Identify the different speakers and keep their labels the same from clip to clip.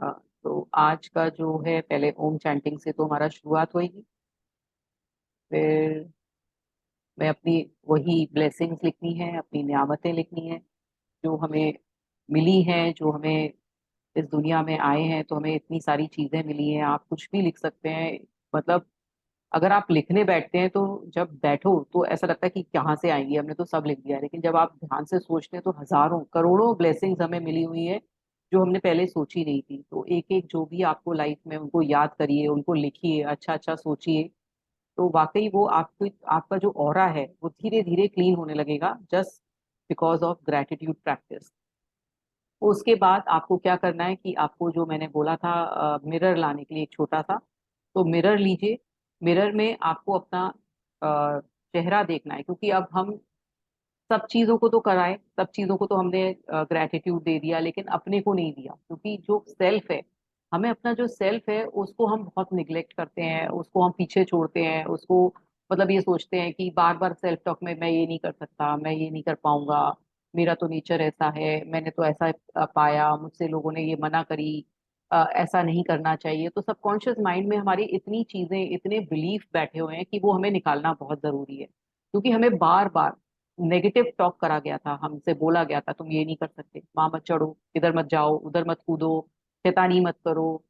Speaker 1: अ, तो आज का जो है पहले ओम चैंटिंग से तो हमारा शुरुआत होगी। फिर मैं अपनी वही ब्लेसिंग्स लिखनी है, अपनी नियामतें लिखनी है जो हमें मिली हैं, जो हमें इस दुनिया में आए हैं तो हमें इतनी सारी चीजें मिली हैं। आप कुछ भी लिख सकते हैं। मतलब अगर आप लिखने बैठते हैं तो जब बैठो तो ऐसा लगता है कि कहाँ से आएंगी, हमने तो सब लिख दिया है। लेकिन जब आप ध्यान से सोचते हैं तो हजारों करोड़ों ब्लेसिंग्स हमें मिली हुई है जो हमने पहले सोची नहीं थी। तो एक एक जो भी आपको लाइफ में, उनको याद करिए, उनको लिखिए, अच्छा अच्छा सोचिए। तो वाकई वो आपको, आपका जो ऑरा है वो धीरे धीरे क्लीन होने लगेगा, just because of gratitude practice. उसके बाद आपको क्या करना है कि आपको जो मैंने बोला था मिरर लाने के लिए, एक छोटा सा, तो मिरर लीजिए। मिरर में आपको अपना चेहरा देखना है, क्योंकि अब हम सब चीजों को तो कराए, सब चीजों को तो हमने ग्रेटिट्यूड दे दिया, लेकिन अपने को नहीं दिया। क्योंकि जो सेल्फ है, हमें अपना जो सेल्फ है उसको हम बहुत निग्लेक्ट करते हैं, उसको हम पीछे छोड़ते हैं, उसको मतलब ये सोचते हैं कि बार बार सेल्फ टॉक में मैं ये नहीं कर सकता, मैं ये नहीं कर पाऊंगा, मेरा तो नेचर ऐसा है, मैंने तो ऐसा पाया, मुझसे लोगों ने ये मना करी, ऐसा नहीं करना चाहिए। तो सबकॉन्शियस माइंड में हमारी इतनी चीजें, इतने बिलीफ बैठे हुए हैं कि वो हमें निकालना बहुत जरूरी है। क्योंकि हमें बार बार नेगेटिव टॉक करा गया था, हमसे बोला गया था तुम ये नहीं कर सकते, वहां मत चढ़ो, इधर मत जाओ, उधर मत कूदो, शैतानी मत करो,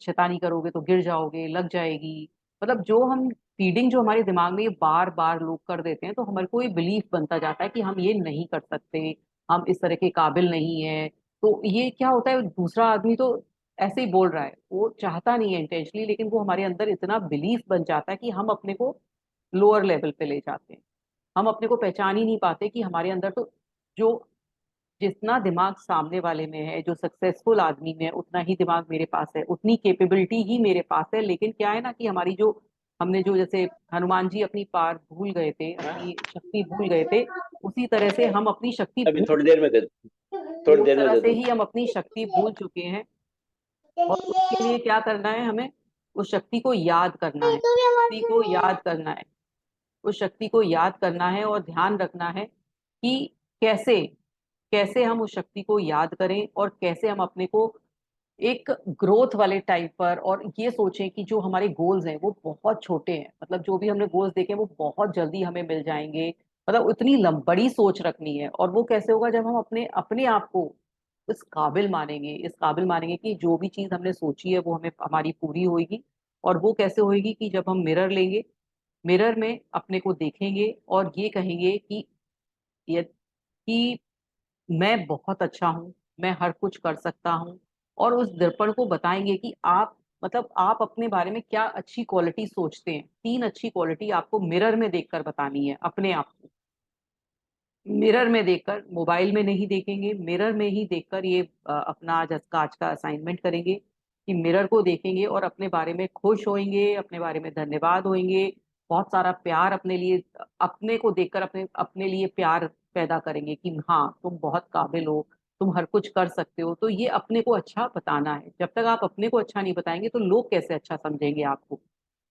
Speaker 1: शैतानी करोगे तो गिर जाओगे, लग जाएगी। मतलब जो हम फीडिंग जो हमारे दिमाग में ये बार बार लोग कर देते हैं, तो हमारे को ये बिलीफ बनता जाता है कि हम ये नहीं कर सकते, हम इस तरह के काबिल नहीं है। तो ये क्या होता है, दूसरा आदमी तो ऐसे ही बोल रहा है, वो चाहता नहीं है इंटेंशनली, लेकिन वो हमारे अंदर इतना बिलीफ बन जाता है कि हम अपने को लोअर लेवल पे ले जाते हैं। हम अपने को पहचान ही नहीं पाते कि हमारे अंदर तो जो जितना दिमाग सामने वाले में है, जो सक्सेसफुल आदमी में है, उतना ही दिमाग मेरे पास है, उतनी कैपेबिलिटी ही मेरे पास है। लेकिन क्या है ना कि हमारी जो, हमने जो, जैसे हनुमान जी अपनी पार भूल गए थे, अपनी शक्ति भूल गए थे, उसी तरह से हम अपनी शक्ति
Speaker 2: अभी
Speaker 1: भूल,
Speaker 2: थोड़ी देर में दे थोड़ी
Speaker 1: उस
Speaker 2: देर में
Speaker 1: तरह
Speaker 2: दे
Speaker 1: से
Speaker 2: दूंगा।
Speaker 1: ही हम अपनी शक्ति भूल चुके हैं। और उसके लिए क्या करना है, हमें उस शक्ति को याद करना है, शक्ति को याद करना है, उस शक्ति को याद करना है। और ध्यान रखना है कि कैसे कैसे हम उस शक्ति को याद करें, और कैसे हम अपने को एक ग्रोथ वाले टाइप पर, और ये सोचें कि जो हमारे गोल्स हैं वो बहुत छोटे हैं। मतलब जो भी हमने गोल्स देखे वो बहुत जल्दी हमें मिल जाएंगे। मतलब उतनी बड़ी सोच रखनी है। और वो कैसे होगा, जब हम अपने अपने आप को इस काबिल मानेंगे, इस काबिल मानेंगे कि जो भी चीज हमने सोची है वो हमें, हमारी पूरी होगी। और वो कैसे होगी कि जब हम मिरर लेंगे, मिरर में अपने को देखेंगे और ये कहेंगे कि ये कि मैं बहुत अच्छा हूँ, मैं हर कुछ कर सकता हूँ। और उस दर्पण को बताएंगे कि आप, मतलब आप अपने बारे में क्या अच्छी क्वालिटी सोचते हैं। तीन अच्छी क्वालिटी आपको मिरर में देखकर बतानी है अपने आप को। मिरर में देखकर, मोबाइल में नहीं देखेंगे, मिरर में ही देखकर ये अपना आज का असाइनमेंट करेंगे कि मिरर को देखेंगे और अपने बारे में खुश होंगे, अपने बारे में धन्यवाद होंगे, बहुत सारा प्यार अपने लिए, अपने को देखकर अपने अपने लिए प्यार पैदा करेंगे कि हाँ तुम बहुत काबिल हो, तुम हर कुछ कर सकते हो। तो ये अपने को अच्छा बताना है। जब तक आप अपने को अच्छा नहीं बताएंगे तो लोग कैसे अच्छा समझेंगे आपको।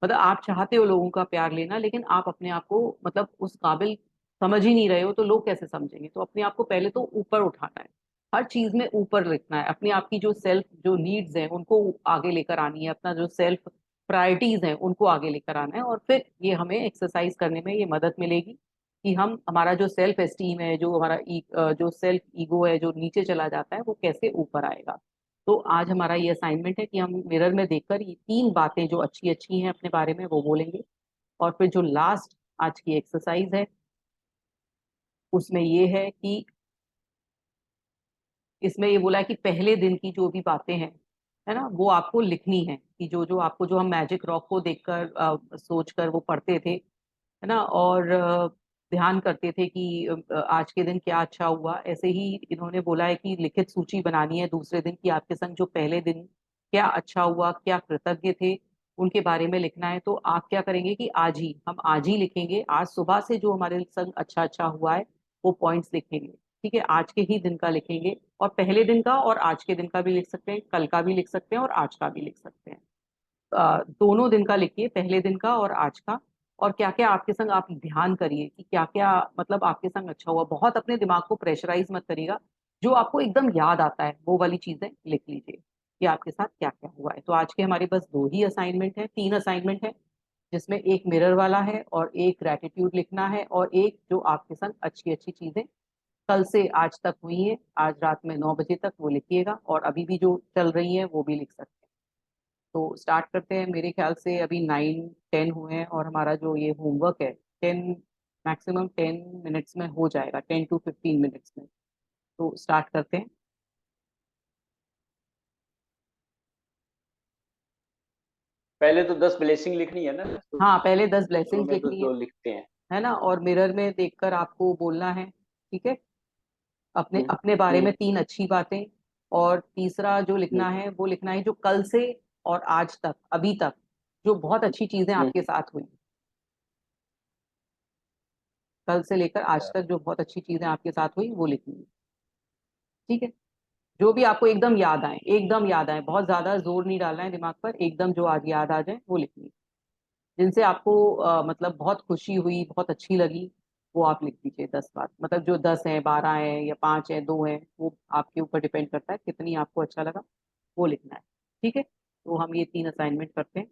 Speaker 1: मतलब आप चाहते हो लोगों का प्यार लेना, लेकिन आप अपने आप को मतलब उस काबिल समझ ही नहीं रहे हो, तो लोग कैसे समझेंगे। तो अपने आप को पहले तो ऊपर उठाना है, हर चीज में ऊपर लिखना है। अपने आप की जो सेल्फ जो नीड्स हैं उनको आगे लेकर आनी है, अपना जो सेल्फ प्रायोरिटीज हैं उनको आगे लेकर आना है। और फिर ये हमें एक्सरसाइज करने में ये मदद मिलेगी कि हम, हमारा जो सेल्फ एस्टीम है, जो हमारा जो सेल्फ ईगो है जो नीचे चला जाता है, वो कैसे ऊपर आएगा। तो आज हमारा ये असाइनमेंट है कि हम मिरर में देखकर ये तीन बातें जो अच्छी अच्छी हैं अपने बारे में वो बोलेंगे। और फिर जो लास्ट आज की एक्सरसाइज है उसमें ये है कि, इसमें ये बोला है कि पहले दिन की जो भी बातें हैं, है ना, वो आपको लिखनी है। कि जो जो आपको, जो हम मैजिक रॉक को देखकर सोचकर वो पढ़ते थे, है ना, और ध्यान करते थे कि आज के दिन क्या अच्छा हुआ, ऐसे ही इन्होंने बोला है कि लिखित सूची बनानी है दूसरे दिन की, आपके संग जो पहले दिन क्या अच्छा हुआ, क्या कृतज्ञ थे, उनके बारे में लिखना है। तो आप क्या करेंगे कि आज ही, हम आज ही लिखेंगे, आज सुबह से जो हमारे संग अच्छा अच्छा हुआ है वो पॉइंट्स लिखेंगे। ठीक है, आज के ही दिन का लिखेंगे, और पहले दिन का और आज के दिन का भी लिख सकते हैं, कल का भी लिख सकते हैं और आज का भी लिख सकते हैं। दोनों दिन का लिखिए, पहले दिन का और आज का। और क्या क्या आपके संग, आप ध्यान करिए कि क्या क्या मतलब आपके संग अच्छा हुआ। बहुत अपने दिमाग को प्रेशराइज मत करिएगा, जो आपको एकदम याद आता है वो वाली चीजें लिख लीजिए। कि आपके साथ क्या क्या हुआ है। तो आज के हमारे बस दो ही असाइनमेंट है, तीन असाइनमेंट है, जिसमें एक मिरर वाला है और एक ग्रेटिट्यूड लिखना है और एक जो आपके संग अच्छी अच्छी चीजें कल से आज तक हुई हैं, आज रात में 9 बजे तक वो लिखिएगा, और अभी भी जो चल रही हैं वो भी लिख सकते हैं। तो स्टार्ट करते हैं। मेरे ख्याल से अभी 9-10 हुए हैं और हमारा जो ये होमवर्क है 10, मैक्सिमम 10 मिनट्स में हो जाएगा, 10 to 15 मिनट्स में। तो स्टार्ट करते हैं।
Speaker 2: पहले तो 10 ब्लेसिंग लिखनी है ना, तो
Speaker 1: हाँ, पहले 10
Speaker 2: शुरू
Speaker 1: ब्लेसिंग्स
Speaker 2: में तो
Speaker 1: लिखनी
Speaker 2: जो लिखते हैं।
Speaker 1: है ना, और मिरर में देखकर आपको बोलना है, ठीक है। अपने
Speaker 2: हम्म।
Speaker 1: अपने बारे में
Speaker 2: हम्म।
Speaker 1: 3 अच्छी बातें, और तीसरा जो
Speaker 2: हम्म।
Speaker 1: लिखना है वो लिखना है जो कल से और आज तक, अभी तक जो बहुत अच्छी चीजें
Speaker 2: हम्म।
Speaker 1: आपके साथ हुई, कल से लेकर आज
Speaker 2: अच्छा।
Speaker 1: तक जो बहुत अच्छी चीजें आपके साथ हुई वो लिखनी है, ठीक है। जो भी आपको एकदम याद आए, एकदम याद आए, बहुत ज्यादा जोर नहीं डालना है दिमाग पर, एकदम जो आज याद आ जाए वो लिखनी है। जिनसे आपको मतलब बहुत खुशी हुई, बहुत अच्छी लगी, वो आप लिख दीजिए 10 बार। मतलब जो 10 है, 12 है या 5 है, 2 है, वो आपके ऊपर डिपेंड करता है कितनी आपको अच्छा लगा, वो लिखना है, ठीक है। तो हम ये 3 असाइनमेंट करते हैं।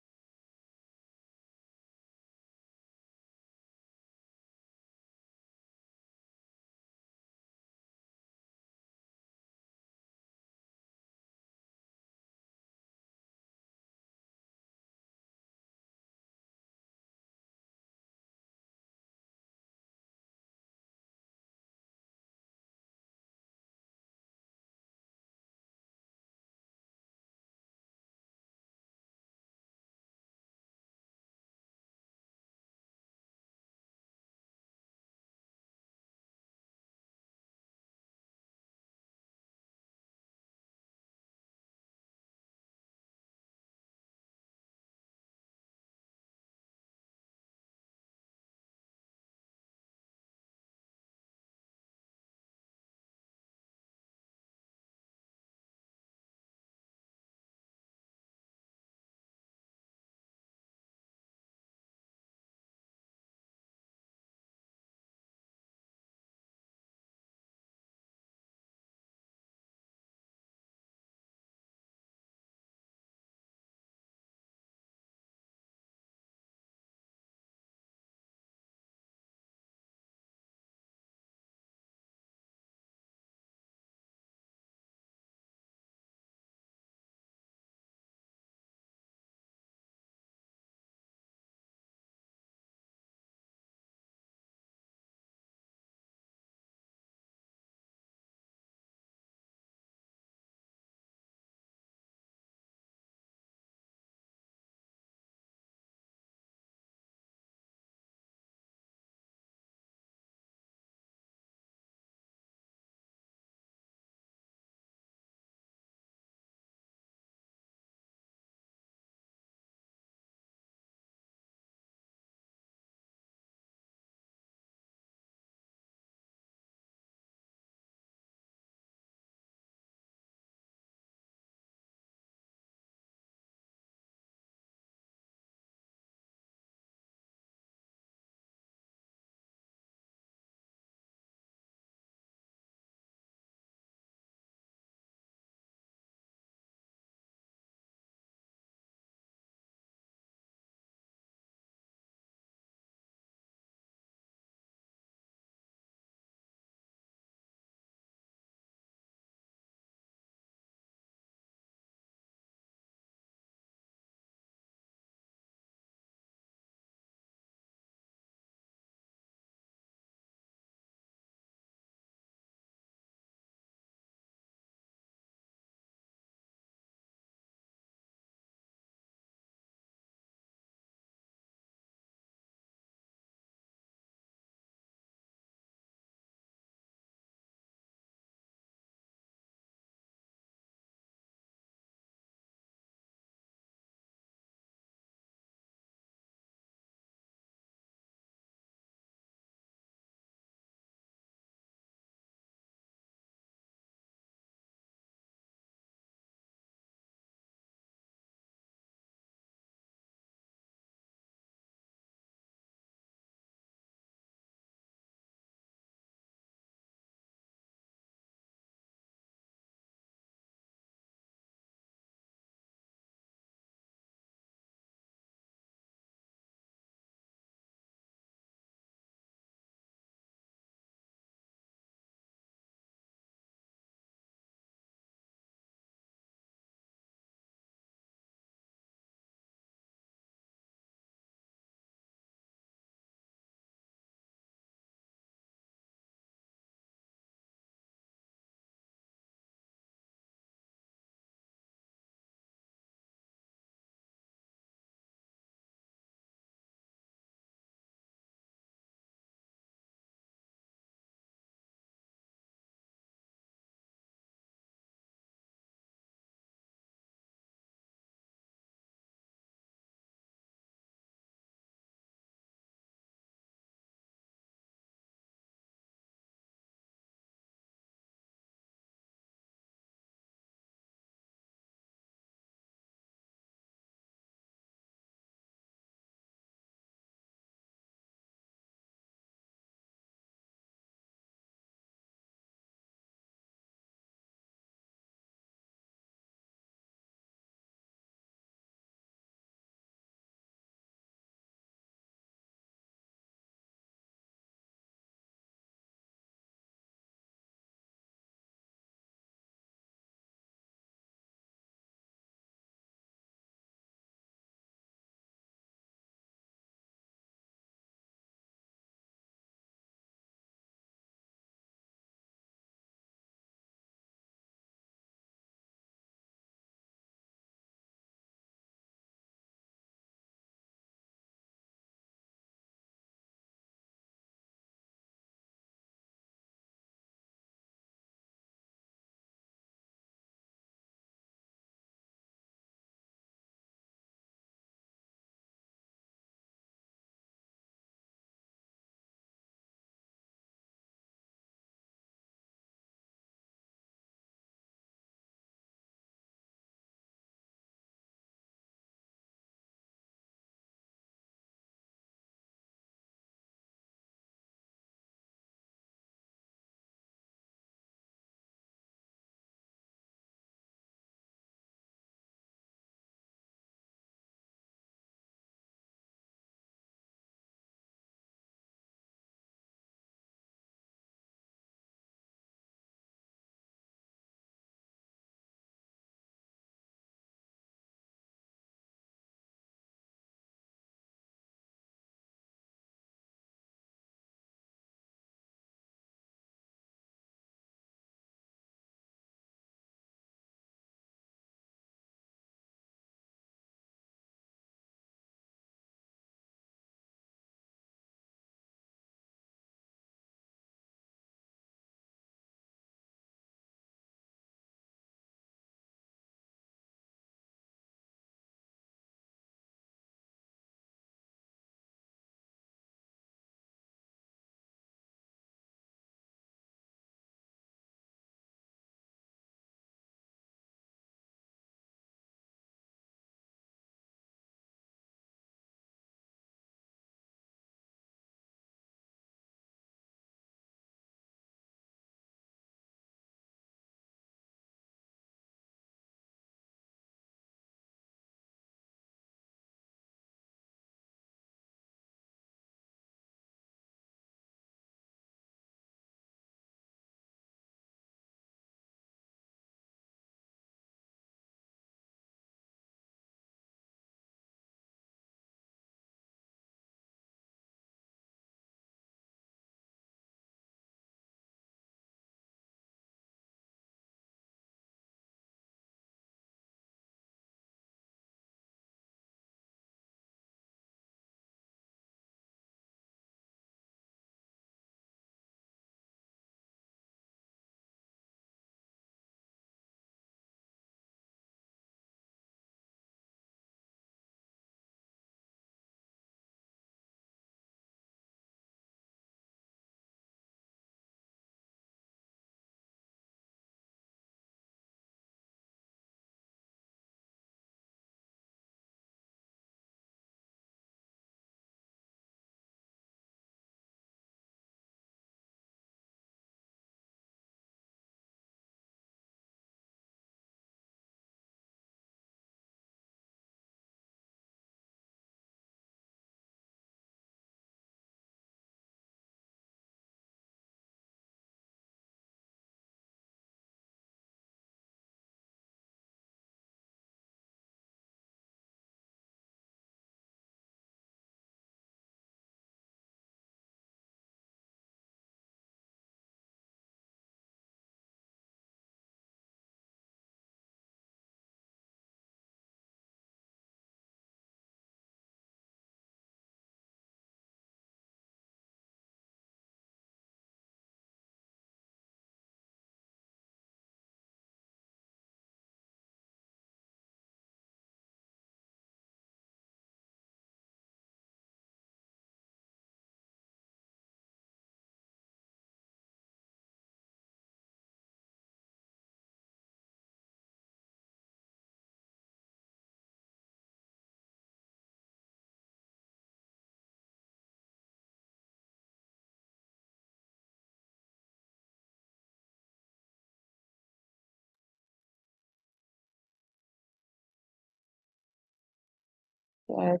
Speaker 1: शायद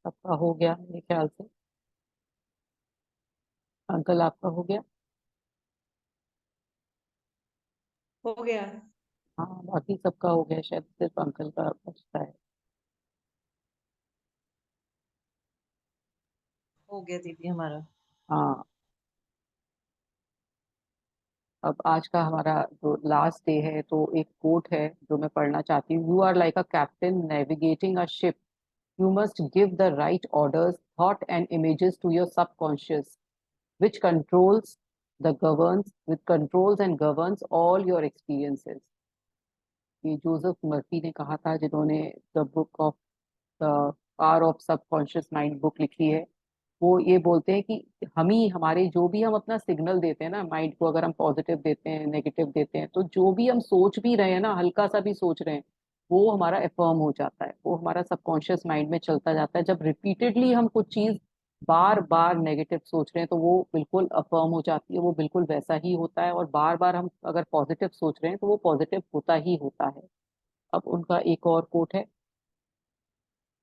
Speaker 1: सबका हो गया मेरे ख्याल से। अंकल आपका हो गया?
Speaker 3: हो गया।
Speaker 1: हाँ, बाकी सबका हो गया, शायद सिर्फ अंकल का बचता है।
Speaker 3: हो गया दीदी हमारा।
Speaker 1: हाँ, अब आज का हमारा जो लास्ट डे है, तो एक कोट है जो मैं पढ़ना चाहती हूँ। You are like a captain navigating a ship, you must give the right orders, thought and images to your subconscious, which controls and governs all your experiences. ये जोसेफ मर्फी ने कहा था, जिन्होंने the book of the power of subconscious mind book लिखी है। वो ये बोलते हैं कि हम ही हमारे जो भी हम अपना सिग्नल देते हैं ना माइंड को, अगर हम पॉजिटिव देते हैं नेगेटिव देते हैं, तो जो भी हम सोच भी रहे हैं ना, हल्का सा भी सोच रहे हैं, वो हमारा अफर्म हो जाता है, वो हमारा सबकॉन्शियस माइंड में चलता जाता है। जब रिपीटेडली हम कुछ चीज बार बार नेगेटिव सोच रहे हैं, तो वो बिल्कुल अफर्म हो जाती है, वो बिल्कुल वैसा ही होता है। और बार बार हम अगर पॉजिटिव सोच रहे हैं, तो वो पॉजिटिव होता ही होता है। अब उनका एक और कोट है,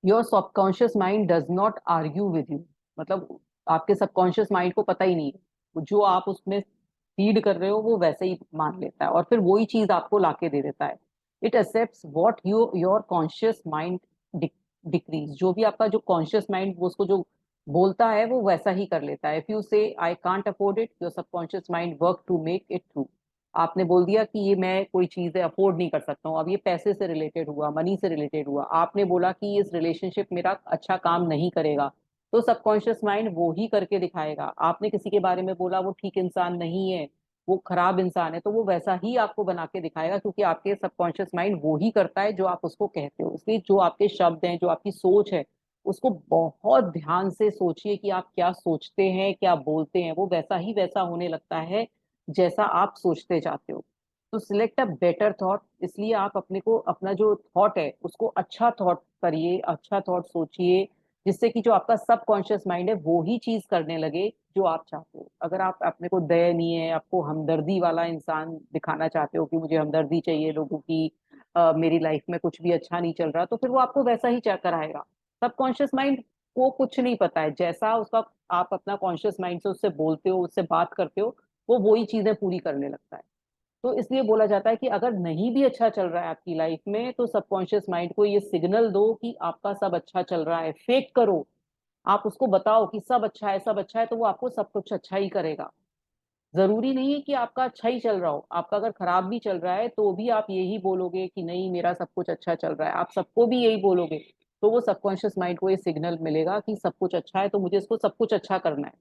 Speaker 1: your subconscious mind does not argue with you. मतलब आपके सबकॉन्शियस माइंड को पता ही नहीं है, जो आप उसमें फीड कर रहे हो वो वैसे ही मान लेता है, और फिर वही चीज आपको लाके दे देता है। It accepts what your conscious mind decrease. जो भी आपका जो कॉन्शियस माइंड वो उसको जो बोलता है, वो वैसा ही कर लेता है। If you say I can't afford it, your subconscious mind work to make it true. आपने बोल दिया कि ये मैं कोई चीज है अफोर्ड नहीं कर सकता हूँ, अब ये पैसे से रिलेटेड हुआ, मनी से रिलेटेड हुआ, आपने बोला कि इस रिलेशनशिप मेरा अच्छा काम नहीं करेगा, तो सबकॉन्शियस माइंड वो ही करके दिखाएगा। आपने किसी के बारे में बोला वो ठीक इंसान नहीं है, वो खराब इंसान है, तो वो वैसा ही आपको बना के दिखाएगा, क्योंकि आपके सबकॉन्शियस माइंड वो ही करता है जो आप उसको कहते हो। इसलिए जो आपके शब्द हैं, जो आपकी सोच है, उसको बहुत ध्यान से सोचिए कि आप क्या सोचते हैं, क्या बोलते हैं, वो वैसा ही वैसा होने लगता है जैसा आप सोचते जाते हो। तो सिलेक्ट अ बेटर थॉट। इसलिए आप अपने को अपना जो थॉट है उसको अच्छा थॉट करिए, अच्छा थॉट सोचिए, जिससे कि जो आपका सबकॉन्शियस माइंड है वो ही चीज करने लगे जो आप चाहते हो। अगर आप अपने को दयनीय है, आपको हमदर्दी वाला इंसान दिखाना चाहते हो कि मुझे हमदर्दी चाहिए लोगों की, मेरी लाइफ में कुछ भी अच्छा नहीं चल रहा, तो फिर वो आपको वैसा ही कराएगा। सबकॉन्शियस माइंड को कुछ नहीं पता है, जैसा उसका आप अपना कॉन्शियस माइंड से उससे बोलते हो, उससे बात करते हो, वो वही चीजें पूरी करने लगता है। तो इसलिए बोला जाता है कि अगर नहीं भी अच्छा चल रहा है आपकी लाइफ में, तो सबकॉन्शियस माइंड को ये सिग्नल दो कि आपका सब अच्छा चल रहा है। फेक करो, आप उसको बताओ कि सब अच्छा है, सब अच्छा है, तो वो आपको सब कुछ अच्छा ही करेगा। जरूरी नहीं है कि आपका अच्छा ही चल रहा हो, आपका अगर खराब भी चल रहा है तो भी आप यही बोलोगे कि नहीं मेरा सब कुछ अच्छा चल रहा है, आप सबको भी यही बोलोगे, तो वो सबकॉन्शियस माइंड को ये सिग्नल मिलेगा कि सब कुछ अच्छा है, तो मुझे इसको सब कुछ अच्छा करना है।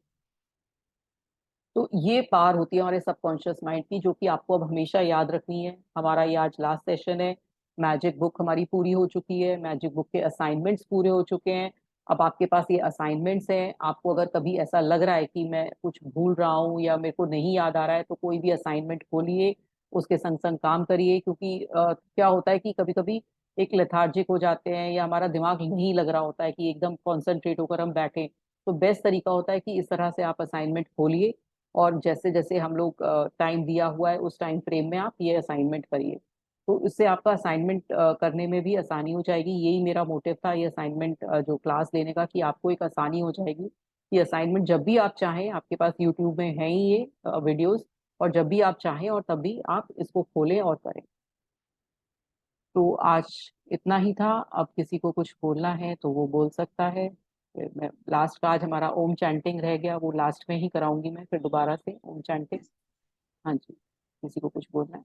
Speaker 1: तो ये पार होती है हमारे सबकॉन्शियस माइंड की, जो कि आपको अब हमेशा याद रखनी है। हमारा ये आज लास्ट सेशन है। मैजिक बुक हमारी पूरी हो चुकी है, मैजिक बुक के असाइनमेंट्स पूरे हो चुके हैं। अब आपके पास ये असाइनमेंट्स हैं। आपको अगर कभी ऐसा लग रहा है कि मैं कुछ भूल रहा हूँ या मेरे को नहीं याद आ रहा है, तो कोई भी असाइनमेंट खोलिए, उसके संग संग काम करिए। क्योंकि क्या होता है कि कभी कभी एक लेथार्जिक हो जाते हैं, या हमारा दिमाग नहीं लग रहा होता है कि एकदम कॉन्सेंट्रेट होकर हम बैठे। तो बेस्ट तरीका होता है कि इस तरह से आप असाइनमेंट खोलिए, और जैसे जैसे हम लोग टाइम दिया हुआ है उस टाइम फ्रेम में आप ये असाइनमेंट करिए। तो इससे आपका असाइनमेंट करने में भी आसानी हो जाएगी। यही मेरा मोटिव था ये असाइनमेंट जो क्लास लेने का, कि आपको एक आसानी हो जाएगी कि असाइनमेंट जब भी आप चाहें, आपके पास यूट्यूब में है ही ये वीडियोस, और जब भी आप चाहें और तब भी आप इसको खोलें और करें। तो आज इतना ही था। अब किसी को कुछ बोलना है तो वो बोल सकता है। फिर मैं लास्ट का, आज हमारा ओम चैंटिंग रह गया, वो लास्ट में ही कराऊंगी मैं फिर दोबारा से ओम चैंटिंग। हाँ जी, किसी को कुछ बोलना है?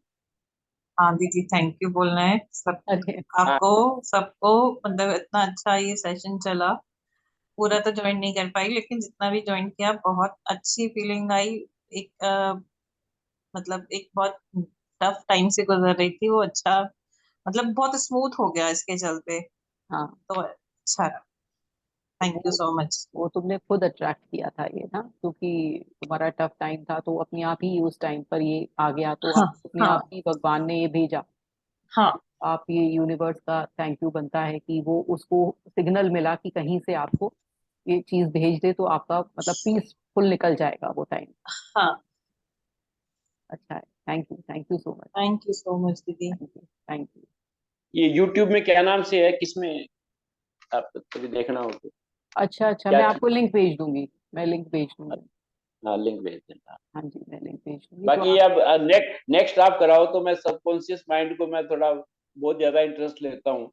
Speaker 3: हाँ दीदी, थैंक यू बोलना है सब
Speaker 1: अरे,
Speaker 2: हाँ।
Speaker 3: आपको, सबको। मतलब इतना अच्छा ये सेशन चला। पूरा तो ज्वाइन नहीं कर पाई, लेकिन जितना भी ज्वाइन किया बहुत अच्छी फीलिंग आई। एक मतलब एक बहुत टफ टाइम से गुजर रही थी वो, अच्छा मतलब बहुत स्मूथ हो गया इसके चलते।
Speaker 1: हाँ,
Speaker 3: तो अच्छा,
Speaker 1: तो
Speaker 3: थैंक यू सो मच।
Speaker 1: वो तुमने खुद अट्रैक्ट किया था ये ना, क्योंकि तुम्हारा टफ टाइम था, तो अपने आप ही उस टाइम पर ये आ गया, तो
Speaker 3: हाँ
Speaker 1: आप अपने
Speaker 3: हाँ
Speaker 1: आप ही भगवान ने ये भेजा।
Speaker 3: हाँ
Speaker 1: आप ये यूनिवर्स का थैंक यू बनता है कि वो उसको सिग्नल मिला कि कहीं से आपको ये चीज भेज दे, तो आपका मतलब पीसफुल निकल जाएगा वो टाइम।
Speaker 3: हाँ।
Speaker 1: अच्छा है। Thank you so much.
Speaker 3: Thank you so much दीदी।
Speaker 1: Thank you. Thank you.
Speaker 2: ये यूट्यूब में क्या नाम से है, किसमें आप कभी देखना हो तो।
Speaker 1: अच्छा अच्छा,
Speaker 2: क्या
Speaker 1: मैं आपको लिंक भेज दूंगी, मैं लिंक भेज दूंगी।
Speaker 2: हाँ, लिंक भेज देना।
Speaker 1: हाँ जी, मैं लिंक भेज दूंगी तो
Speaker 2: बाकी
Speaker 1: आप।
Speaker 2: अब नेक्स्ट आप कराओ तो मैं सबकॉन्शियस माइंड को मैं थोड़ा बहुत ज्यादा इंटरेस्ट लेता हूँ।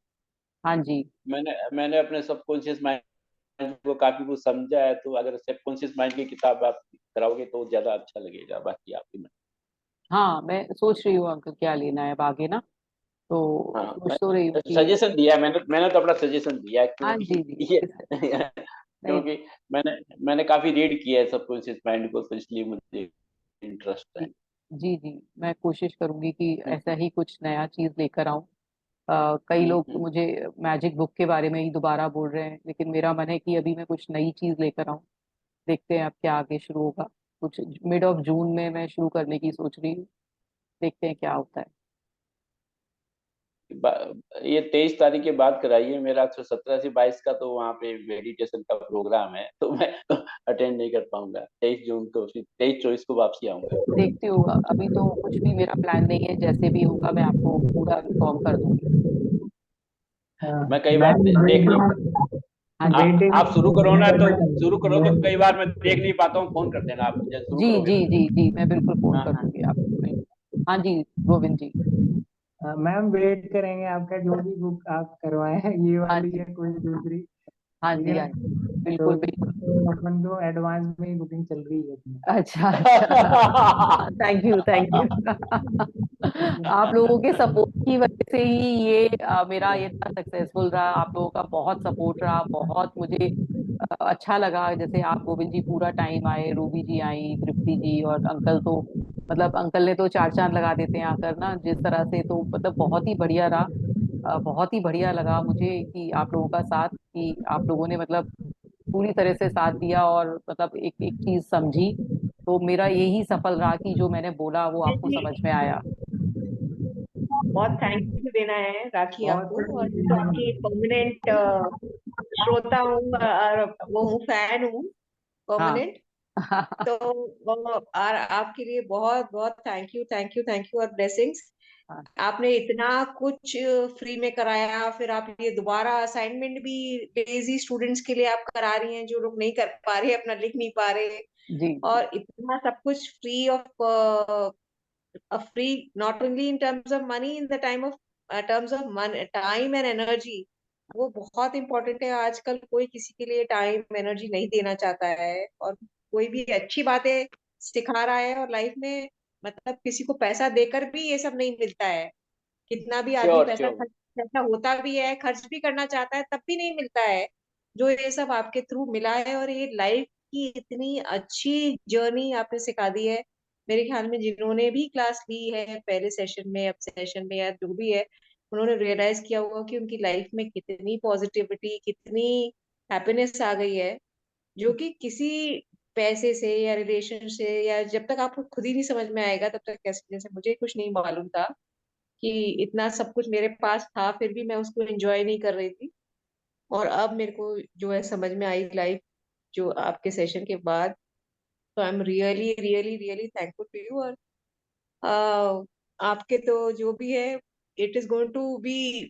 Speaker 1: हाँ जी।
Speaker 2: मैंने अपने सबकॉन्शियस माइंड को काफी कुछ समझा है, तो अगर सबकॉन्शियस माइंड की किताब आप कराओगे तो ज्यादा अच्छा लगेगा। बाकी आपकी
Speaker 1: हाँ, मैं सोच रही हूँ अंकल क्या लेना है अब आगे ना, तो
Speaker 2: हाँ,
Speaker 1: सोच
Speaker 2: मैं
Speaker 1: तो रही हूँ कि।
Speaker 2: सजेशन दिया है, मैंने तो अपना सजेशन दिया है,
Speaker 1: हाँ
Speaker 2: क्योंकि
Speaker 1: जी जी।
Speaker 2: ये
Speaker 1: नहीं।
Speaker 2: क्योंकि मैंने काफी रीड किया है सबकॉन्शियस माइंड को, तो इसलिए मुझे इंटरेस्ट
Speaker 1: जी
Speaker 2: है।
Speaker 1: जी जी, मैं कोशिश करूंगी कि
Speaker 2: हम्म,
Speaker 1: ऐसा ही कुछ नया चीज लेकर आऊं। कई लोग
Speaker 2: हम्म।
Speaker 1: मुझे मैजिक बुक के बारे में ही दोबारा बोल रहे हैं, लेकिन मेरा मन है कि अभी मैं कुछ नई चीज लेकर आऊं। देखते हैं अब क्या आगे शुरू होगा। कुछ मिड ऑफ जून में मैं शुरू करने की सोच रही हूँ। देखते हैं क्या होता है।
Speaker 2: ये 23 तारीख के बाद कराइए मेरा, 17 से 22 का तो वहाँ पे मेडिटेशन का प्रोग्राम है, तो मैं अटेंड नहीं कर पाऊंगा। 23 जून को, फिर 23-24 को वापसी आऊंगा।
Speaker 1: देखती हूँ, अभी तो कुछ भी मेरा प्लान नहीं है, जैसे भी होगा मैं आपको पूरा इन्फॉर्म कर दूंगी।
Speaker 2: मैं कई बार
Speaker 4: मैम
Speaker 2: देख नहीं,
Speaker 1: हाँ जी।
Speaker 2: आप शुरू करो ना, तो शुरू करो तो कई
Speaker 4: वेटिंग
Speaker 2: बार मैं देख नहीं पाता हूँ, फोन कर देना आप मुझे, शुरू
Speaker 1: जी
Speaker 2: करोगे
Speaker 1: जी
Speaker 2: तो।
Speaker 1: जी जी, मैं बिल्कुल फोन
Speaker 2: हाँ
Speaker 1: कर
Speaker 2: हाँ।
Speaker 1: दूंगी आपको, बिल्कुल। हाँ जी, गोविंद जी।
Speaker 4: मैम वेट करेंगे आपका, जो भी बुक आप करवाए हैं, ये
Speaker 1: हाँ
Speaker 4: वाली
Speaker 1: जी।
Speaker 4: है कोई दूसरी,
Speaker 1: हाँ
Speaker 4: ठीक है
Speaker 1: जी।
Speaker 4: ना?
Speaker 1: हाँ जी,
Speaker 4: तो
Speaker 1: बिल्कुल बिल्कुल।
Speaker 4: अपन तो एडवांस में ही बुकिंग चल रही है अपनी।
Speaker 1: अच्छा अच्छा, थैंक यू थैंक यू। आप लोगों के सपोर्ट की वजह से ही ये मेरा ये इतना सक्सेसफुल रहा। आप लोगों का बहुत सपोर्ट रहा, बहुत मुझे अच्छा लगा। जैसे आप गोविंद जी पूरा टाइम आए, रूबी जी आई, तृप्ति जी, और अंकल तो मतलब अंकल ने तो चार चांद लगा देते हैं आकर ना, जिस तरह से तो मतलब बहुत ही बढ़िया रहा। बहुत ही बढ़िया लगा मुझे कि आप लोगों का साथ, कि आप लोगों ने मतलब पूरी तरह से साथ दिया और मतलब एक एक चीज समझी। तो मेरा यही सफल रहा कि जो मैंने बोला वो आपको
Speaker 5: जी,
Speaker 1: समझ में आया।
Speaker 5: बहुत थैंक यू देना है राखी
Speaker 4: बहुत
Speaker 5: आपको, और मैं तो आपकी
Speaker 4: कुछ
Speaker 5: परमानेंट श्रोता हूँ और वो हूँ, फैन हूँ
Speaker 1: हाँ।
Speaker 5: परमानेंट। तो और आपके लिए बहुत बहुत थैंक यू थैंक यू और ब्लेसिंग्स।
Speaker 1: हाँ
Speaker 5: आपने इतना कुछ फ्री में कराया, फिर आप ये दोबारा असाइनमेंट भी लेजी स्टूडेंट्स के लिए आप करा रही हैं, जो लोग नहीं कर पा रहे, अपना लिख नहीं पा रहे,
Speaker 1: जी जी।
Speaker 5: और इतना सब कुछ free of free, not only in terms of money, in the time of terms of money, time and energy। वो बहुत इंपॉर्टेंट है। आजकल कोई किसी के लिए टाइम एनर्जी नहीं देना चाहता है, और कोई भी अच्छी बातें सिखा रहा है, और लाइफ में मतलब किसी को पैसा देकर भी ये सब नहीं मिलता है। कितना भी आदमी
Speaker 2: श्योर
Speaker 5: पैसा
Speaker 2: श्योर।
Speaker 5: खर्च, पैसा होता भी है, खर्च भी करना चाहता है, तब भी नहीं मिलता है जो ये सब आपके थ्रू मिला है। और ये लाइफ की इतनी अच्छी जर्नी आपने सिखा दी है। मेरे ख्याल में जिन्होंने भी क्लास ली है पहले सेशन में, अब सेशन में, या जो भी है, उन्होंने रियलाइज किया होगा कि उनकी लाइफ में कितनी पॉजिटिविटी, कितनी हैप्पीनेस आ गई है, जो कि किसी पैसे से या रिलेशन से, या जब तक आपको खुद ही नहीं समझ में आएगा तब तक कैसे, जैसे मुझे कुछ नहीं मालूम था कि इतना सब कुछ मेरे पास था, फिर भी मैं उसको एंजॉय नहीं कर रही थी। और अब मेरे को जो है समझ में आई लाइफ, जो आपके सेशन के बाद। तो I am really really really thankful to you. और आपके तो जो भी है, it is going to be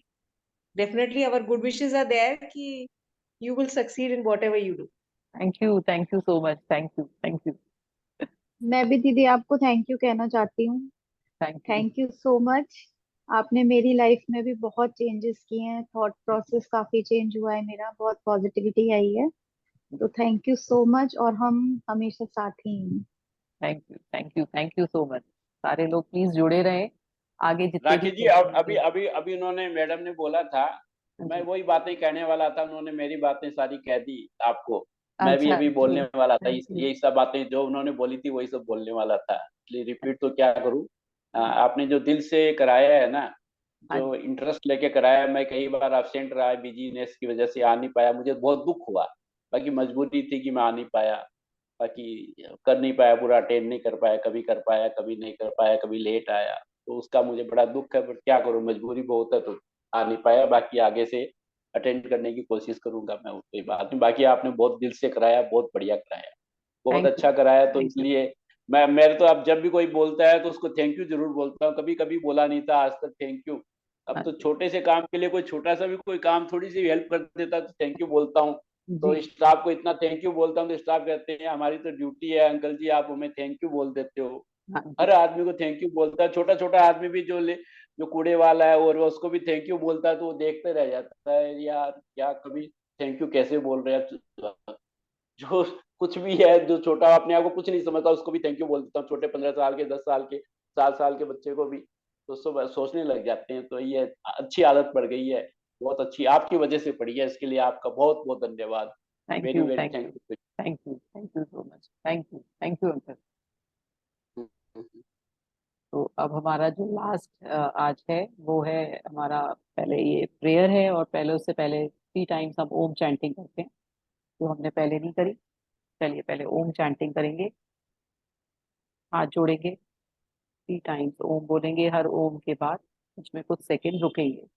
Speaker 5: definitely, our good wishes are there कि you will succeed in whatever you do.
Speaker 1: Thank you so much, thank you thank you.
Speaker 6: मैं भी दीदी आपको थैंक यू कहना चाहती हूँ।
Speaker 1: Thank you.
Speaker 6: Thank you so much. आपने मेरी लाइफ में भी बहुत चेंजेस किए हैं, थॉट प्रोसेस काफी चेंज हुआ है मेरा, बहुत पॉजिटिविटी आई है। तो थैंक यू सो मच, और हम हमेशा साथ ही हैं।
Speaker 1: Thank you thank you thank you so much. सारे लोग प्लीज जुड़े रहें, आगे जितने भी
Speaker 2: राखी जी,
Speaker 1: सेशन
Speaker 2: अब अभी
Speaker 1: होंगे।
Speaker 2: अभी अभी उन्होंने, मैडम ने बोला था,
Speaker 1: हाँ
Speaker 2: मैं
Speaker 1: जी।
Speaker 2: वही बातें कहने वाला था, उन्होंने मेरी बातें सारी कह दी आपको। मैं भी
Speaker 1: अच्छा
Speaker 2: अभी
Speaker 1: जी।
Speaker 2: बोलने वाला था,
Speaker 1: थैंक यू।
Speaker 2: यही सब बातें जो उन्होंने बोली थी वही सब बोलने वाला था, इसलिए रिपीट तो क्या करूं। आपने जो दिल से कराया है ना,
Speaker 1: हाँ
Speaker 2: जो
Speaker 1: जी।
Speaker 2: इंटरेस्ट लेके कराया, मैं कई बार एब्सेंट रहा, बिजीनेस की वजह से आ नहीं पाया, मुझे बहुत दुख हुआ। बाकी मजबूरी थी कि मैं आ नहीं पाया, बाकी कर नहीं पाया, पूरा अटेंड नहीं कर पाया, कभी कर पाया, कभी नहीं कर पाया, कभी लेट आया, तो उसका मुझे बड़ा दुख है, बट क्या करूं, मजबूरी बहुत है, तो आ नहीं पाया। बाकी आगे से अटेंड करने की कोशिश करूंगा मैं, कोई बात नहीं। बाकी आपने बहुत दिल से कराया, बहुत बढ़िया कराया, बहुत
Speaker 1: थैंक यू
Speaker 2: अच्छा कराया, तो
Speaker 1: थैंक यू।
Speaker 2: इसलिए मेरे तो अब जब भी कोई बोलता है तो उसको थैंक यू जरूर बोलता हूँ, कभी कभी बोला नहीं था आज तक थैंक यू, अब
Speaker 1: हाँ
Speaker 2: तो
Speaker 1: जी
Speaker 2: छोटे से काम के लिए कोई छोटा सा भी कोई काम थोड़ी सी हेल्प कर देता तो थैंक यू बोलता हूँ। तो
Speaker 1: जी
Speaker 2: स्टाफ को इतना थैंक यू बोलता हूँ तो स्टाफ कहते हैं हमारी तो ड्यूटी है अंकल जी, आप हमें थैंक यू बोल देते हो।
Speaker 1: हाँ
Speaker 2: हर
Speaker 1: जी
Speaker 2: आदमी को थैंक यू बोलता है, छोटा छोटा आदमी भी जो कूड़े वाला है और वो उसको भी थैंक यू बोलता है तो वो देखते रह जाता है यार क्या कभी थैंक यू कैसे बोल रहे हैं। जो कुछ भी है जो छोटा अपने आप को कुछ नहीं समझता उसको भी थैंक यू बोल देता हूँ, छोटे 15 साल के 10 साल के 7 साल के बच्चे को भी तो सब सोचने लग जाते हैं। तो ये अच्छी आदत पड़ गई है, बहुत अच्छी आपकी वजह से पड़ी है, इसके लिए आपका बहुत बहुत धन्यवाद।
Speaker 1: Thank
Speaker 2: very
Speaker 1: you
Speaker 2: very
Speaker 1: thank you
Speaker 2: thank
Speaker 1: thank you so much, thank you uncle.
Speaker 2: You.
Speaker 1: तो अब हमारा जो लास्ट आज है वो है हमारा, पहले ये प्रेयर है और पहले उससे पहले 3 टाइम्स हम ओम चैंटिंग करते हैं, तो हमने पहले नहीं करी। चलिए पहले ओम चैंटिंग करेंगे, हाथ जोड़ेंगे, 3 टाइम्स ओम बोलेंगे, हर ओम के बाद कुछ में कुछ सेकंड रुकेंगे।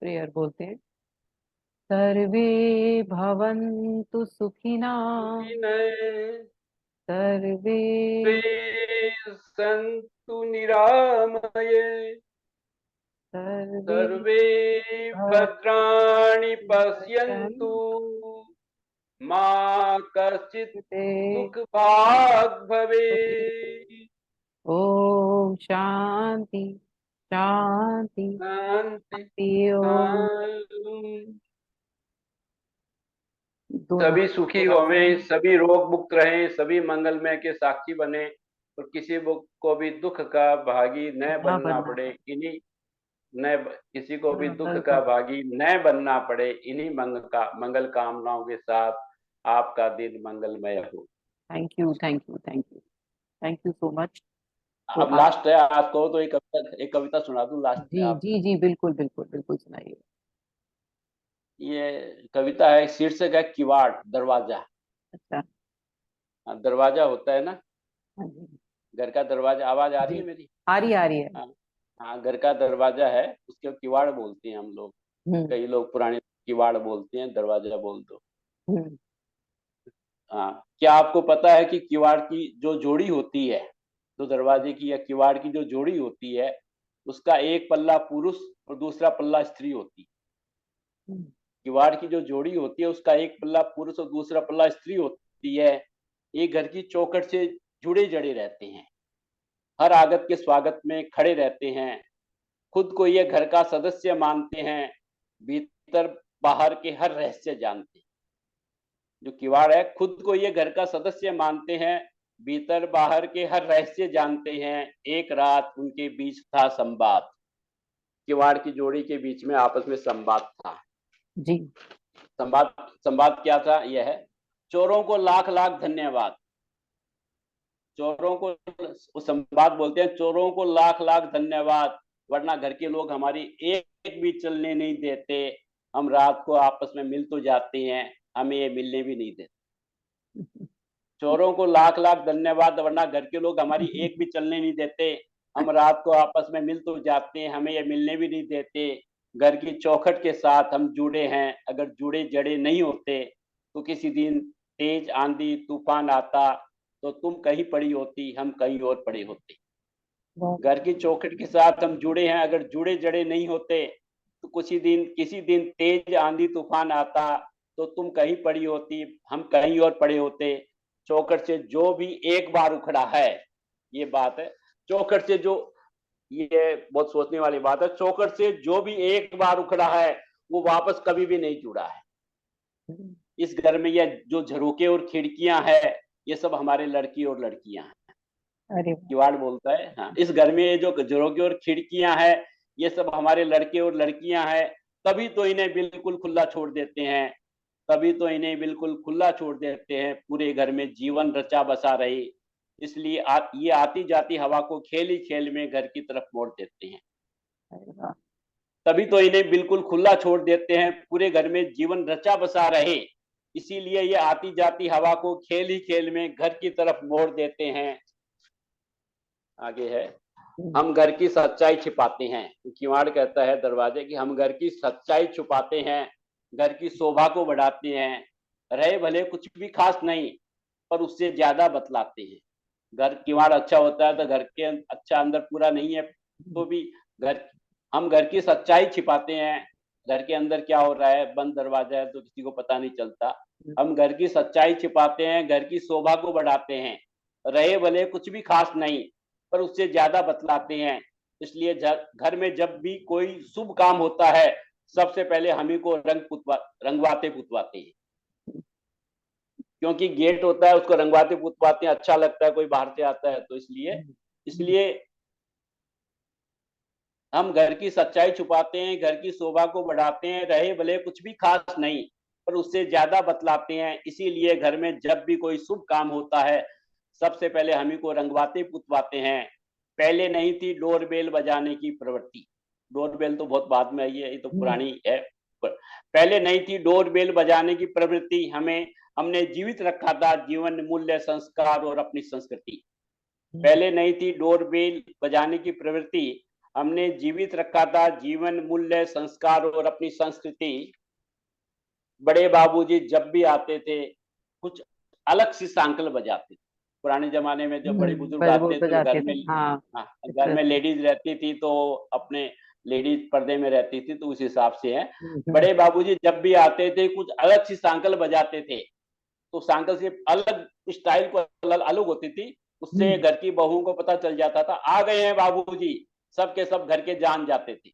Speaker 1: प्रेयर बोलते हैं, सर्वे भवन्तु सुखिनः, सर्वे
Speaker 2: संतु निरामये,
Speaker 1: सर्वे
Speaker 2: सर्वे भद्राणि पश्यन्तु, मा कश्चित् दुःख भाग् भवेत्।
Speaker 1: ओम शांति शांति
Speaker 2: शांति
Speaker 1: शांति। ओम
Speaker 2: शांति।
Speaker 1: दोनों
Speaker 2: सभी सुखी होवें, सभी रोग मुक्त रहें, सभी मंगलमय के साक्षी बने और किसी को भी दुख का भागी न
Speaker 1: ना
Speaker 2: बनना
Speaker 1: बनना
Speaker 2: पड़े।
Speaker 1: पड़े।
Speaker 2: इन्हीं न किसी को भी दुख
Speaker 1: मंगल
Speaker 2: का
Speaker 1: का
Speaker 2: भागी न बनना पड़े। इन्हीं मंगल कामनाओं के साथ आपका दिन मंगलमय हो।
Speaker 1: Thank you so much. तो
Speaker 2: अब
Speaker 1: आप,
Speaker 2: लास्ट है, आपको तो एक कविता सुना दूं लास्ट में
Speaker 1: जी
Speaker 2: आपको।
Speaker 1: जी जी बिल्कुल बिल्कुल बिल्कुल सुनाइए।
Speaker 2: ये कविता है, शीर्षक है किवाड़ दरवाजा।
Speaker 1: अच्छा।
Speaker 2: दरवाजा होता है ना,
Speaker 1: हाँ जी
Speaker 2: घर का दरवाजा, आवाज आ रही
Speaker 1: जी,
Speaker 2: है मेरी?
Speaker 1: आ रही है।
Speaker 2: हाँ हाँ, घर का दरवाजा है, उसके किवाड़ बोलते हैं हम लोग।
Speaker 1: हम्म
Speaker 2: कई लोग पुराने किवाड़ बोलते हैं, दरवाजा बोल दो।
Speaker 1: हम्म
Speaker 2: हाँ, क्या आपको पता है कि किवाड़ की जो जोड़ी होती है, तो दरवाजे की या किवाड़ की जो जोड़ी होती है, उसका एक पल्ला पुरुष और दूसरा पल्ला स्त्री होती है।
Speaker 1: हम्म,
Speaker 2: किवाड़ की जो जोड़ी होती है उसका एक पल्ला पुरुष और दूसरा पल्ला स्त्री होती है। ये घर की चौखट से जुड़े जड़े रहते हैं, हर आगत के स्वागत में खड़े रहते हैं, खुद को ये घर का सदस्य मानते हैं, भीतर बाहर के हर रहस्य जानते हैं। जो किवाड़ है खुद को ये घर का सदस्य मानते हैं, भीतर बाहर के हर रहस्य जानते हैं। एक रात उनके बीच था संवाद, किवाड़ की जोड़ी के बीच में आपस में संवाद था।
Speaker 1: जी
Speaker 2: संवाद संवाद क्या था? यह है, चोरों को लाख लाख धन्यवाद। चोरों को संवाद बोलते हैं, चोरों को लाख लाख धन्यवाद, वरना घर के लोग हमारी एक भी चलने नहीं देते। हम रात को आपस में मिल तो जाते हैं, हमें ये मिलने भी नहीं देते। चोरों को लाख लाख धन्यवाद, वरना घर के लोग हमारी एक भी चलने नहीं देते। हम रात को आपस में मिल तो जाते हैं, हमें ये मिलने भी नहीं देते। घर की चौखट के साथ हम जुड़े हैं, अगर जुड़े जड़े नहीं होते तो किसी दिन तेज आंधी तूफान आता तो तुम कहीं पड़ी होती, हम कहीं और पड़े होते।
Speaker 1: बहुत
Speaker 2: घर की चौखट के साथ हम जुड़े हैं, अगर जुड़े जड़े नहीं होते तो किसी दिन तेज आंधी तूफान आता तो तुम कहीं पड़ी होती, हम कहीं और पड़े होते। चौखट से जो भी एक बार उखड़ा है, ये बात है, चौखट से जो, ये बहुत सोचने वाली बात है, चौखट से जो भी एक बार उखड़ा है वो वापस कभी भी नहीं जुड़ा है। इस घर में ये जो झरोके और खिड़कियां हैं, ये सब हमारे लड़की और लड़कियां हैं।
Speaker 1: अरे वाह।
Speaker 2: किवाड़ बोलता है। हाँ, इस घर में ये जो झरोके और खिड़कियां हैं, ये सब हमारे लड़के और लड़कियां हैं, तभी तो इन्हें बिल्कुल खुला छोड़ देते हैं, तभी तो इन्हें बिल्कुल खुला छोड़ देते हैं, पूरे घर में जीवन रचा बसा रहे। इसलिए ये आती जाती हवा को खेल ही खेल में घर की तरफ मोड़ देते हैं,
Speaker 1: अरे वाह।
Speaker 2: तभी तो इन्हें बिल्कुल खुला छोड़ देते हैं, पूरे घर में जीवन रचा बसा रहे। इसीलिए ये आती जाती हवा को खेल ही खेल में घर की तरफ मोड़ देते हैं। आगे है, हम घर की सच्चाई छिपाते हैं। किवाड़ कहता है दरवाजे की, हम घर की सच्चाई छुपाते हैं, घर की शोभा को बढ़ाते हैं, रहे भले कुछ भी खास नहीं पर उससे ज्यादा बतलाते हैं। घर किवाड़ अच्छा होता है तो घर के अच्छा अंदर पूरा नहीं है तो भी घर, हम घर की सच्चाई छिपाते हैं, घर के अंदर क्या हो रहा है, बंद दरवाजा है तो किसी को पता नहीं चलता। हम घर की सच्चाई छिपाते हैं, घर की शोभा को बढ़ाते हैं, रहे भले कुछ भी खास नहीं पर उससे ज्यादा बतलाते हैं। इसलिए घर में जब भी कोई शुभ काम होता है, सबसे पहले हम ही को रंगवाते पुतवाते हैं, क्योंकि गेट होता है उसको रंगवाते पुतवाते हैं, अच्छा लगता है कोई बाहर से आता है तो इसलिए हम घर की सच्चाई छुपाते हैं, घर की शोभा को बढ़ाते हैं, रहे भले कुछ भी खास नहीं पर उससे ज्यादा बतलाते हैं। इसीलिए घर में जब भी कोई शुभ काम होता है, सबसे पहले हम ही को रंगवाते पुतवाते हैं। पहले नहीं थी डोरबेल बजाने की प्रवृत्ति, डोरबेल तो बहुत बाद में आई है, ये तो पुरानी है। पहले नहीं थी डोरबेल बजाने की प्रवृत्ति, हमने जीवित रखा था जीवन मूल्य संस्कार और अपनी संस्कृति। पहले नहीं थी डोरबेल बजाने की प्रवृत्ति, हमने जीवित रखा था जीवन मूल्य संस्कार और अपनी संस्कृति। बड़े बाबूजी जब भी आते थे कुछ अलग सी सांकल बजाते थे। पुराने जमाने में जब बड़े बुजुर्ग आते थे तो घर में लेडीज रहती थी तो अपने लेडीज पर्दे में रहती थी तो उस हिसाब से है। बड़े बाबूजी जब भी आते थे कुछ अलग सी सांकल बजाते थे, तो सांकल से अलग स्टाइल को अलग होती थी, उससे घर की बहुओं को पता चल जाता था आ गए हैं बाबूजी, सबके सब घर के जान जाते थे।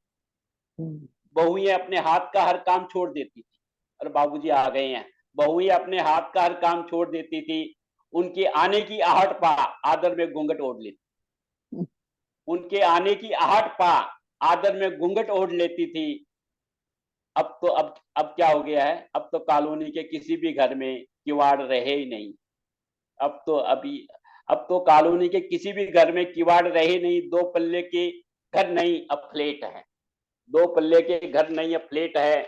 Speaker 2: बहुएं अपने हाथ का हर काम छोड़ देती थी, अरे बाबूजी आ गए हैं, बहुएं अपने हाथ का हर काम छोड़ देती थी, उनके आने की आहट पा आदर में घूंघट ओढ़ लेती, उनके आने की आहट पा आदर में घूंघट ओढ़ लेती थी। अब क्या हो गया है, अब तो कॉलोनी के किसी भी घर में किवाड़ रहे ही नहीं। अब तो कॉलोनी के किसी भी घर में किवाड़ रहे नहीं। दो पल्ले के घर नहीं अब फ्लैट है, दो पल्ले के घर नहीं अब फ्लैट है।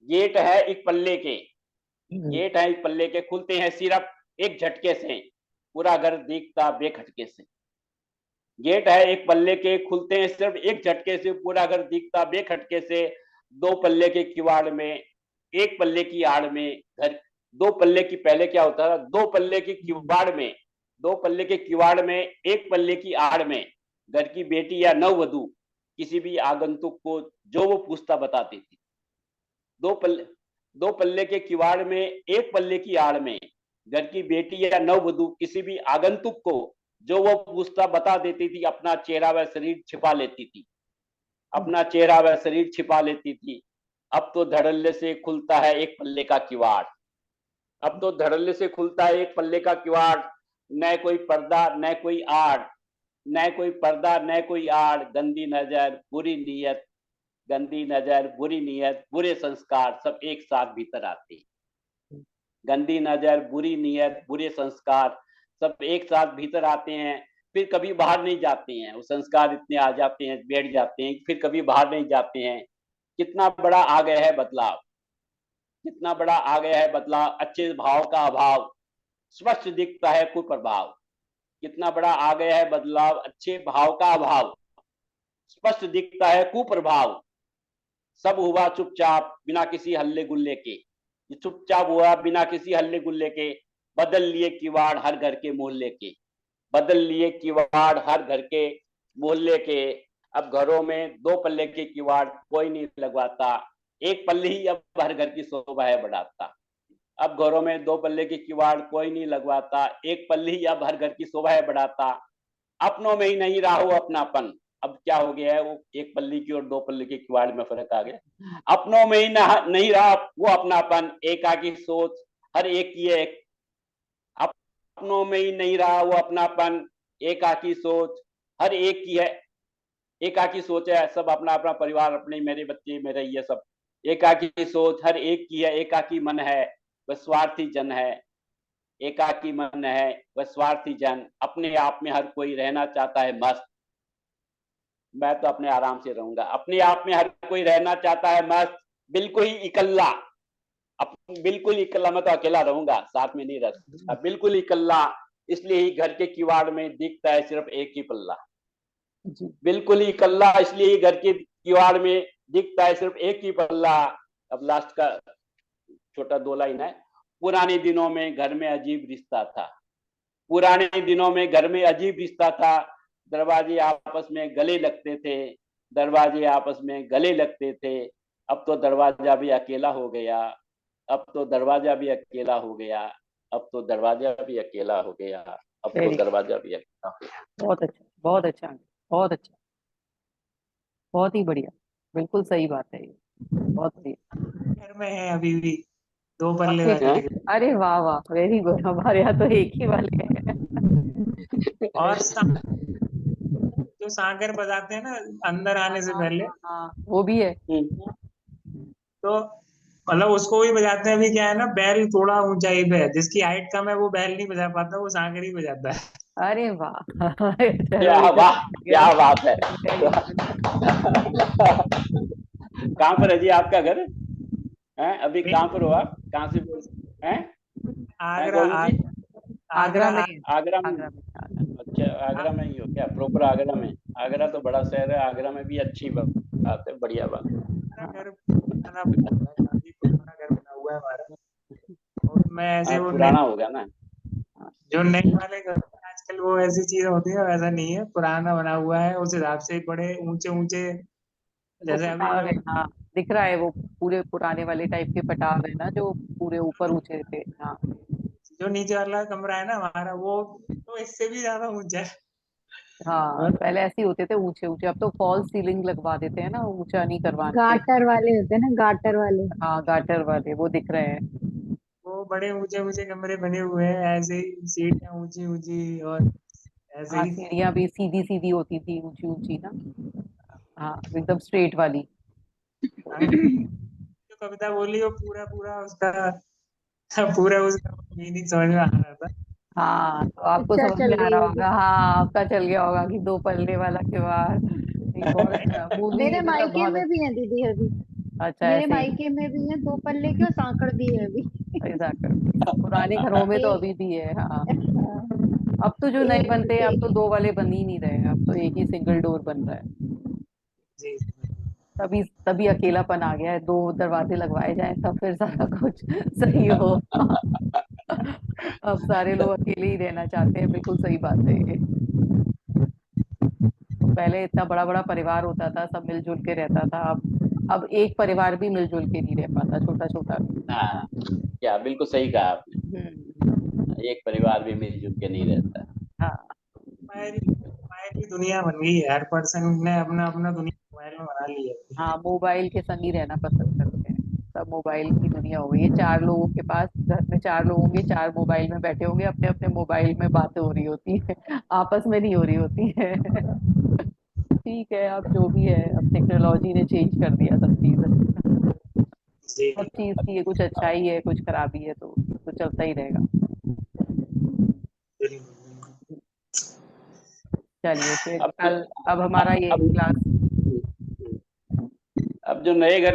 Speaker 2: गेट है एक पल्ले के, गेट है एक पल्ले के, खुलते हैं सिर्फ एक झटके से, पूरा घर दिखता बेखटके से। गेट है एक पल्ले के, खुलते हैं सिर्फ एक झटके से, पूरा घर दिखता बेखटके से। दो पल्ले के किवाड़ में एक पल्ले की आड़ में घर, दो पल्ले की, पहले क्या होता था, दो पल्ले के किवाड़ में, दो पल्ले के किवाड़ में एक पल्ले की आड़ में घर की बेटी या नववधु किसी भी आगंतुक को जो वो पूछता बताती थी। दो पल्ले के किवाड़ में एक पल्ले की आड़ में घर की बेटी या नववधु किसी भी आगंतुक को जो वो पूछता बता देती थी, अपना चेहरा व शरीर छिपा लेती थी, अपना चेहरा व शरीर छिपा लेती थी। अब तो धड़ल्ले से खुलता है एक पल्ले का किवाड़, अब तो धड़ल्ले से खुलता है एक पल्ले का किवाड़, न कोई पर्दा न कोई आड़, न कोई पर्दा न कोई आड़, गंदी नजर बुरी नीयत, गंदी नजर बुरी नीयत बुरे संस्कार सब एक साथ भीतर आते हैं। गंदी नजर बुरी नीयत बुरे संस्कार सब एक साथ भीतर आते हैं, फिर कभी बाहर नहीं जाते हैं। वो संस्कार इतने आ जाते हैं, बैठ जाते हैं, फिर कभी बाहर नहीं जाते हैं। कितना बड़ा आ गया है बदलाव, कितना बड़ा आ गया है बदलाव। अच्छे भाव का अभाव, स्पष्ट दिखता है कुप्रभाव। कितना बड़ा आ गया है बदलाव, अच्छे भाव का अभाव, स्पष्ट दिखता है कुप्रभाव। सब हुआ चुपचाप बिना किसी हल्ले गुल्ले के, चुपचाप हुआ बिना किसी हल्ले गुल्ले के। बदल लिए किवाड़ हर घर के मोहल्ले के, बदल लिए किवाड़ हर घर के मोहल्ले के। अब घरों में दो पल्ले के किवाड़ कोई नहीं लगवाता, एक पल्ले ही अब हर घर की शोभा है बढ़ाता। अब घरों में दो पल्ले के किवाड़ कोई नहीं लगवाता, एक पल्ले ही अब हर घर की शोभा है बढ़ाता। अपनों में ही नहीं रहा वो अपनापन, अब क्या हो गया है, वो एक पल्ली की और दो पल्ले के किवाड़ में फर्क आ गया। अपनों में ही नहीं रहा वो अपनापन, एकाकी सोच हर एक की एक। अपनों में ही नहीं रहा वो अपनापन, एकाकी सोच हर एक की है, एकाकी सोच है, सब अपना अपना परिवार, अपने मेरे बच्चे मेरे, ये सब एकाकी सोच हर एक की है। एकाकी मन है वह स्वार्थी जन है, एकाकी मन है वह स्वार्थी जन, अपने आप में हर कोई रहना चाहता है मस्त। मैं तो अपने आराम से रहूंगा, अपने आप में हर कोई रहना चाहता है मस्त, बिल्कुल ही इकल्ला, बिल्कुल ही इकल्ला, मैं तो अकेला रहूंगा, साथ में नहीं रह सकता, बिल्कुल इकल्ला, इसलिए ही घर के किवाड़ में दिखता है सिर्फ एक ही पल्ला।
Speaker 1: जी
Speaker 2: बिल्कुल ही इकल्ला, इसलिए ही घर के किवाड़ में दिखता है सिर्फ एक ही पल्ला। अब लास्ट का छोटा 2 लाइन है। पुराने दिनों में घर में अजीब रिश्ता था, पुराने दिनों में घर में अजीब रिश्ता था, दरवाजे आपस में गले लगते थे, दरवाजे आपस में गले लगते थे। अब तो दरवाजा भी अकेला हो गया, अब तो दरवाजा भी अकेला हो गया, अब तो दरवाजा भी अकेला हो गया, अब तो
Speaker 1: वेरी
Speaker 2: दरवाजा भी अकेला हो गया।
Speaker 1: बहुत अच्छा, बहुत अच्छा, बहुत अच्छा, बहुत ही बढ़िया, बिल्कुल सही बात है ये, बहुत बढ़िया।
Speaker 4: घर में है अभी भी 2 पल्ले वाले।
Speaker 1: अरे वाह वाह, वेरी गुड, हमारे यहाँ तो एक ही वाले हैं।
Speaker 4: और जो सागर बजाते हैं ना अंदर आने से पहले,
Speaker 1: हाँ वो भी है।
Speaker 4: तो मतलब उसको भी बजाते हैं। अभी क्या है ना, बैल थोड़ा ऊंचाई पे है, जिसकी हाइट कम है वो बैल नहीं बजा पाता, वो सागर ही बजाता है।
Speaker 1: अरे वाह चलो
Speaker 2: क्या
Speaker 1: ये तो
Speaker 2: वाह, क्या बात है।
Speaker 1: very good।
Speaker 2: कहाँ पर है जी आपका घर? हैं अभी कहाँ पर हो आप? कहाँ से बोल हैं? हैं
Speaker 4: आगरा
Speaker 2: गोविंद जी?
Speaker 1: आगरा में,
Speaker 2: आगरा में?
Speaker 1: आगरा में, आगरा।
Speaker 2: अच्छा, आगरा में ही हो क्या? प्रॉपर आगरा में? आगरा तो बड़ा शहर है, आगरा में भी अच्छी बात है, बढ़िया बात है।
Speaker 4: घर काफी पुराना घर बना हुआ है हमारा। और मैं ऐसे वो
Speaker 2: पुराना होगा ना।
Speaker 4: जो नए वाले घर में आजकल वो ऐसी चीजें होती है, वैसा नहीं है, पुराना बना हुआ है, उस हिसाब से बड़े ऊंचे ऊंचे।
Speaker 1: वो
Speaker 4: जैसे अभी
Speaker 1: पटाव
Speaker 4: मैं
Speaker 1: है, हाँ दिख रहा है, वो पूरे पुराने वाले टाइप के पटाव है ना, जो पूरे ऊपर ऊंचे थे, हाँ।
Speaker 4: जो नीचे वाला कमरा है ना हमारा, वो तो इससे भी ज्यादा ऊंचा है।
Speaker 1: हाँ पहले ऐसे ही होते थे ऊंचे ऊंचे, अब तो फॉल्स सीलिंग लगवा देते हैं ना, ऊंचा नहीं करवाते।
Speaker 6: गाटर वाले होते हैं ना, गाटर वाले।
Speaker 1: हाँ गाटर वाले वो दिख रहे हैं।
Speaker 4: वो बड़े ऊंचे ऊंचे कमरे बने हुए हैं, ऐसे ही सीढ़ियाँ ऊंची ऊंची, और ऐसे
Speaker 1: हाँ
Speaker 4: ही।
Speaker 1: सीढ़ियाँ भी सीधी सीधी होती थी, ऊंची ऊंची ना। हाँ एकदम स्ट्रेट वाली।
Speaker 4: जो कविता बोली वो पूरा पूरा उसका पूरा उसका मीनिंग समझ में आ रहा था।
Speaker 1: हाँ तो आपको
Speaker 6: पिक्चर
Speaker 1: समझ
Speaker 6: चल
Speaker 1: में आ
Speaker 6: रही
Speaker 1: रहा
Speaker 6: होगी।
Speaker 1: होगा, हाँ आपका चल गया होगा कि 2 पल्ले वाला किवाड़, एक बहुत अच्छा मूवी,
Speaker 6: मेरे
Speaker 1: मतलब
Speaker 6: मायके
Speaker 1: बहुत
Speaker 6: में भी है दीदी अभी।
Speaker 1: अच्छा,
Speaker 6: मेरे
Speaker 1: ऐसे ही
Speaker 6: मायके में भी है 2 पल्ले के, और सांकड़ भी है अभी।
Speaker 1: एग्जैक्ट, पुराने घरों में तो
Speaker 6: एक
Speaker 1: अभी भी है, हाँ।
Speaker 6: हाँ,
Speaker 1: अब तो जो नए
Speaker 6: एक
Speaker 1: बनते हैं, अब तो
Speaker 6: एक
Speaker 1: 2 वाले बन ही नहीं रहे हैं, अब तो एक ही सिंगल डोर बन रहा है।
Speaker 4: जी।
Speaker 1: तभी तभी अकेलापन आ गया है, 2 दरवाजे लगवाए जाएं तब फिर सारा कुछ सही हो। अब सारे लोग अकेले ही रहना चाहते हैं, बिल्कुल सही बात है ये। पहले इतना बड़ा बड़ा परिवार होता था, सब मिलजुल के रहता था, अब एक परिवार भी मिलजुल के नहीं रह पाता, छोटा छोटा भी।
Speaker 2: हाँ, क्या बिल्कुल सही कहा आपने, एक परिवार भी मिलजुल के नहीं रहता।
Speaker 1: हाँ
Speaker 4: मोबाइल की दुनिया बन गई है, हर पर्सन ने अपना अपना दुनिया मोबाइल में बना ली है।
Speaker 1: हाँ मोबाइल के संग ही रहना पसंद करते हैं, सब मोबाइल की दुनिया हो गई है, 4 लोगों के पास, घर में 4 लोग होंगे, 4 मोबाइल में बैठे होंगे, अपने अपने मोबाइल में बातें हो रही होती है, आपस में नहीं हो रही होती है। ठीक है, अब जो भी है, अब टेक्नोलॉजी ने चेंज कर दिया सब चीज,
Speaker 4: जी।
Speaker 1: सब चीज की है, कुछ अच्छाई है कुछ खराबी है, तो चलता ही रहेगा।
Speaker 4: बिल्कुल।
Speaker 1: चलिए फिर
Speaker 2: अब
Speaker 1: कल, अब हमारा ये
Speaker 2: अब
Speaker 1: क्लास
Speaker 2: अब जो नए घर